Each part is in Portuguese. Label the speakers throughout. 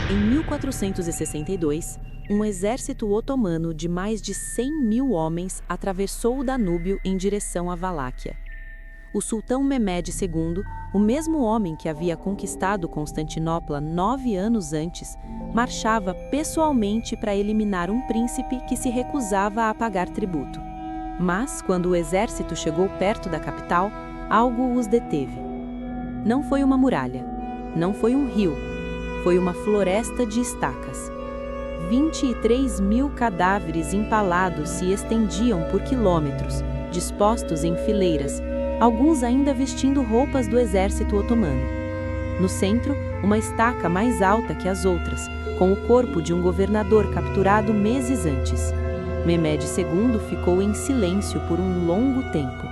Speaker 1: Em 1462, um exército otomano de mais de 100.000 homens atravessou o Danúbio em direção à Valáquia. O sultão Mehmed II, o mesmo homem que havia conquistado Constantinopla 9 anos antes, marchava pessoalmente para eliminar um príncipe que se recusava a pagar tributo. Mas, quando o exército chegou perto da capital, algo os deteve. Não foi uma muralha, não foi um rio, foi uma floresta de estacas. 23.000 cadáveres empalados se estendiam por quilômetros, dispostos em fileiras, alguns ainda vestindo roupas do exército otomano. No centro, uma estaca mais alta que as outras, com o corpo de um governador capturado meses antes. Mehmed II ficou em silêncio por um longo tempo,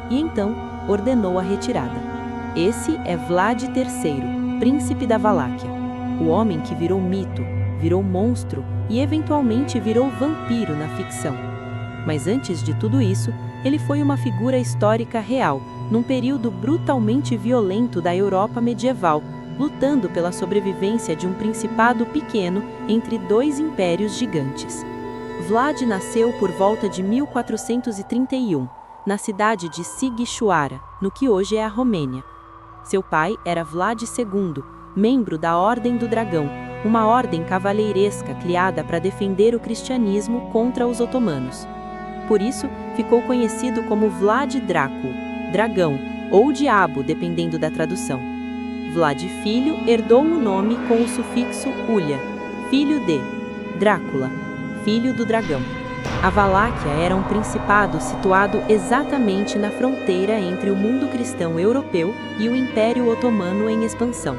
Speaker 1: e então ordenou a retirada. Esse é Vlad III, príncipe da Valáquia, o homem que virou mito, virou monstro e eventualmente virou vampiro na ficção. Mas antes de tudo isso, ele foi uma figura histórica real, num período brutalmente violento da Europa medieval, lutando pela sobrevivência de um principado pequeno entre dois impérios gigantes. Vlad nasceu por volta de 1431, na cidade de Sighișoara, no que hoje é a Romênia. Seu pai era Vlad II, membro da Ordem do Dragão, uma ordem cavaleiresca criada para defender o cristianismo contra os otomanos. Por isso, ficou conhecido como Vlad Dracul, dragão, ou diabo, dependendo da tradução. Vlad filho herdou o nome com o sufixo ulha, filho de, Drácula, filho do dragão. A Valáquia era um principado situado exatamente na fronteira entre o mundo cristão europeu e o Império Otomano em expansão.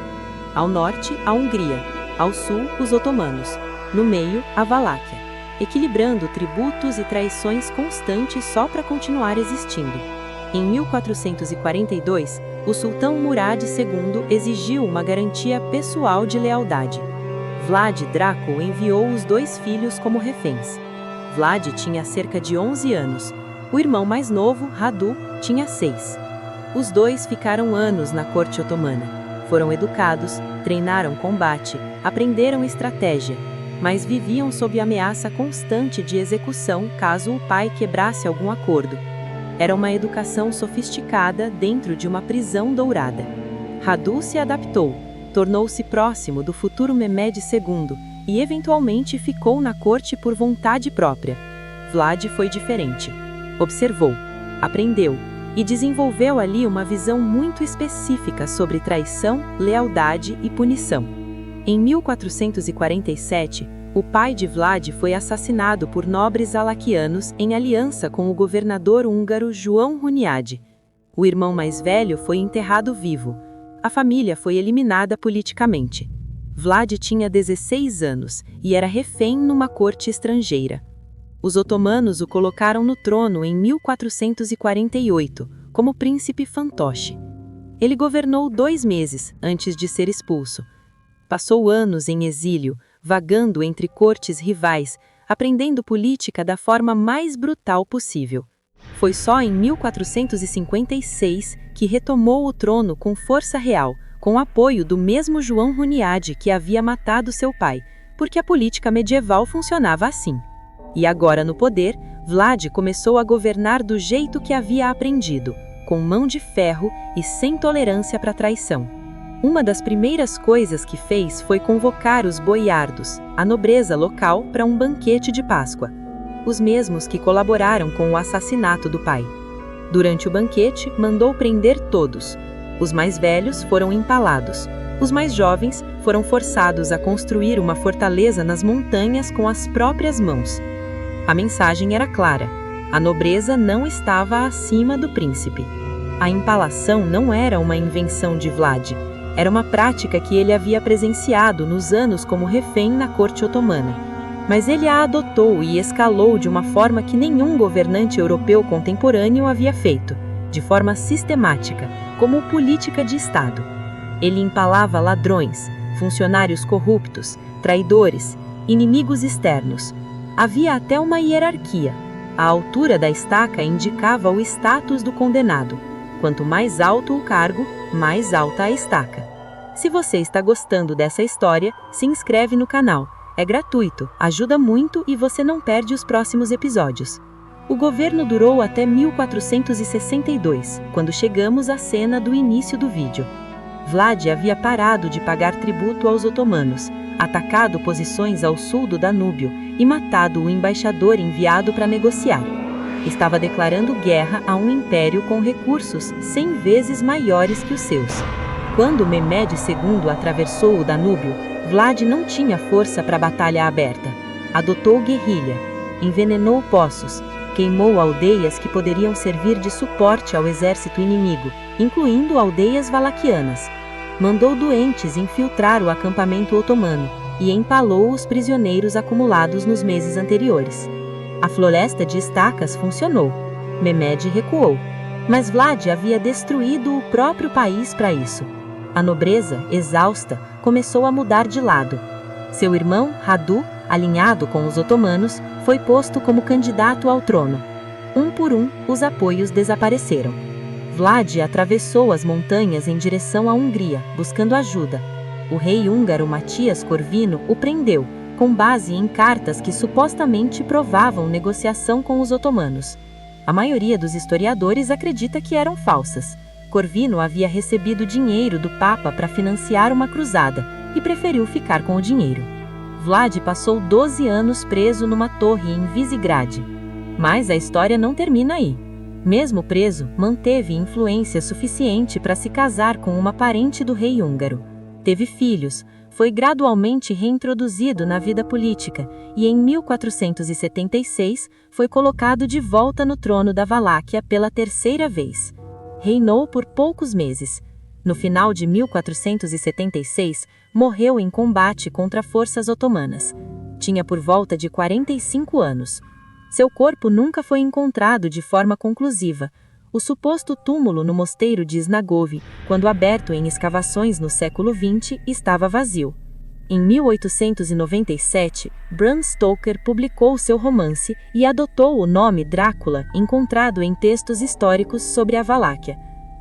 Speaker 1: Ao norte, a Hungria, ao sul, os otomanos, no meio, a Valáquia, equilibrando tributos e traições constantes só para continuar existindo. Em 1442, o sultão Murad II exigiu uma garantia pessoal de lealdade. Vlad Dracul enviou os 2 filhos como reféns. Vlad tinha cerca de 11 anos. O irmão mais novo, Radu, tinha 6. Os 2 ficaram anos na corte otomana. Foram educados, treinaram combate, aprenderam estratégia, mas viviam sob ameaça constante de execução caso o pai quebrasse algum acordo. Era uma educação sofisticada dentro de uma prisão dourada. Radu se adaptou, tornou-se próximo do futuro Mehmed II e eventualmente ficou na corte por vontade própria. Vlad foi diferente. Observou, aprendeu e desenvolveu ali uma visão muito específica sobre traição, lealdade e punição. Em 1447, o pai de Vlad foi assassinado por nobres alaquianos em aliança com o governador húngaro João Hunyadi. O irmão mais velho foi enterrado vivo. A família foi eliminada politicamente. Vlad tinha 16 anos e era refém numa corte estrangeira. Os otomanos o colocaram no trono em 1448, como príncipe fantoche. Ele governou 2 meses antes de ser expulso. Passou anos em exílio, vagando entre cortes rivais, aprendendo política da forma mais brutal possível. Foi só em 1456 que retomou o trono com força real, com o apoio do mesmo João Hunyadi que havia matado seu pai, porque a política medieval funcionava assim. E agora no poder, Vlad começou a governar do jeito que havia aprendido, com mão de ferro e sem tolerância para traição. Uma das primeiras coisas que fez foi convocar os boiardos, a nobreza local, para um banquete de Páscoa, os mesmos que colaboraram com o assassinato do pai. Durante o banquete, mandou prender todos. Os mais velhos foram empalados. Os mais jovens foram forçados a construir uma fortaleza nas montanhas com as próprias mãos. A mensagem era clara: a nobreza não estava acima do príncipe. A empalação não era uma invenção de Vlad. Era uma prática que ele havia presenciado nos anos como refém na corte otomana. Mas ele a adotou e escalou de uma forma que nenhum governante europeu contemporâneo havia feito, de forma sistemática, como política de Estado. Ele empalava ladrões, funcionários corruptos, traidores, inimigos externos. Havia até uma hierarquia. A altura da estaca indicava o status do condenado. Quanto mais alto o cargo, mais alta a estaca. Se você está gostando dessa história, se inscreve no canal. É gratuito, ajuda muito e você não perde os próximos episódios. O governo durou até 1462, quando chegamos à cena do início do vídeo. Vlad havia parado de pagar tributo aos otomanos, atacado posições ao sul do Danúbio e matado o embaixador enviado para negociar. Estava declarando guerra a um império com recursos 100 vezes maiores que os seus. Quando Mehmed II atravessou o Danúbio, Vlad não tinha força para batalha aberta. Adotou guerrilha, envenenou poços, queimou aldeias que poderiam servir de suporte ao exército inimigo, incluindo aldeias valaquianas. Mandou doentes infiltrar o acampamento otomano e empalou os prisioneiros acumulados nos meses anteriores. A floresta de estacas funcionou. Mehmed recuou. Mas Vlad havia destruído o próprio país para isso. A nobreza, exausta, começou a mudar de lado. Seu irmão, Radu, alinhado com os otomanos, foi posto como candidato ao trono. Um por um, os apoios desapareceram. Vlad atravessou as montanhas em direção à Hungria, buscando ajuda. O rei húngaro Matias Corvino o prendeu, com base em cartas que supostamente provavam negociação com os otomanos. A maioria dos historiadores acredita que eram falsas. Corvino havia recebido dinheiro do Papa para financiar uma cruzada e preferiu ficar com o dinheiro. Vlad passou 12 anos preso numa torre em Visegrad. Mas a história não termina aí. Mesmo preso, manteve influência suficiente para se casar com uma parente do rei húngaro. Teve filhos, foi gradualmente reintroduzido na vida política e em 1476 foi colocado de volta no trono da Valáquia pela terceira vez. Reinou por poucos meses. No final de 1476, morreu em combate contra forças otomanas. Tinha por volta de 45 anos. Seu corpo nunca foi encontrado de forma conclusiva. O suposto túmulo no mosteiro de Snagove, quando aberto em escavações no século XX, estava vazio. Em 1897, Bram Stoker publicou seu romance e adotou o nome Drácula, encontrado em textos históricos sobre a Valáquia.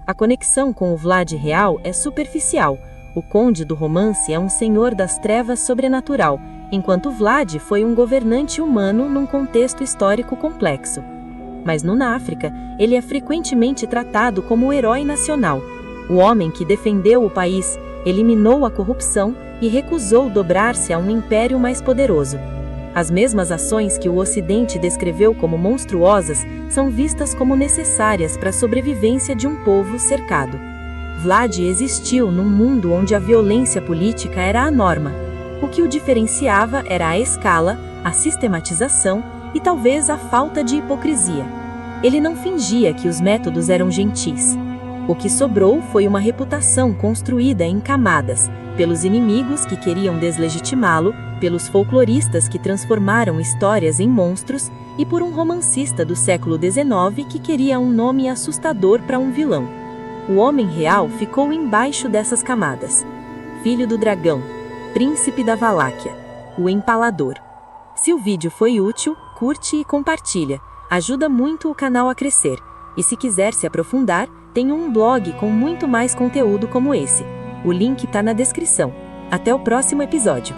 Speaker 1: A conexão com o Vlad real é superficial. O conde do romance é um senhor das trevas sobrenatural, enquanto Vlad foi um governante humano num contexto histórico complexo. Mas na África, ele é frequentemente tratado como o herói nacional, o homem que defendeu o país, eliminou a corrupção e recusou dobrar-se a um império mais poderoso. As mesmas ações que o Ocidente descreveu como monstruosas são vistas como necessárias para a sobrevivência de um povo cercado. Vlad existiu num mundo onde a violência política era a norma. O que o diferenciava era a escala, a sistematização e talvez a falta de hipocrisia. Ele não fingia que os métodos eram gentis. O que sobrou foi uma reputação construída em camadas, pelos inimigos que queriam deslegitimá-lo, pelos folcloristas que transformaram histórias em monstros e por um romancista do século XIX que queria um nome assustador para um vilão. O homem real ficou embaixo dessas camadas. Filho do dragão, príncipe da Valáquia, o empalador. Se o vídeo foi útil, curte e compartilha. Ajuda muito o canal a crescer. E se quiser se aprofundar, tenho um blog com muito mais conteúdo como esse. O link está na descrição. Até o próximo episódio.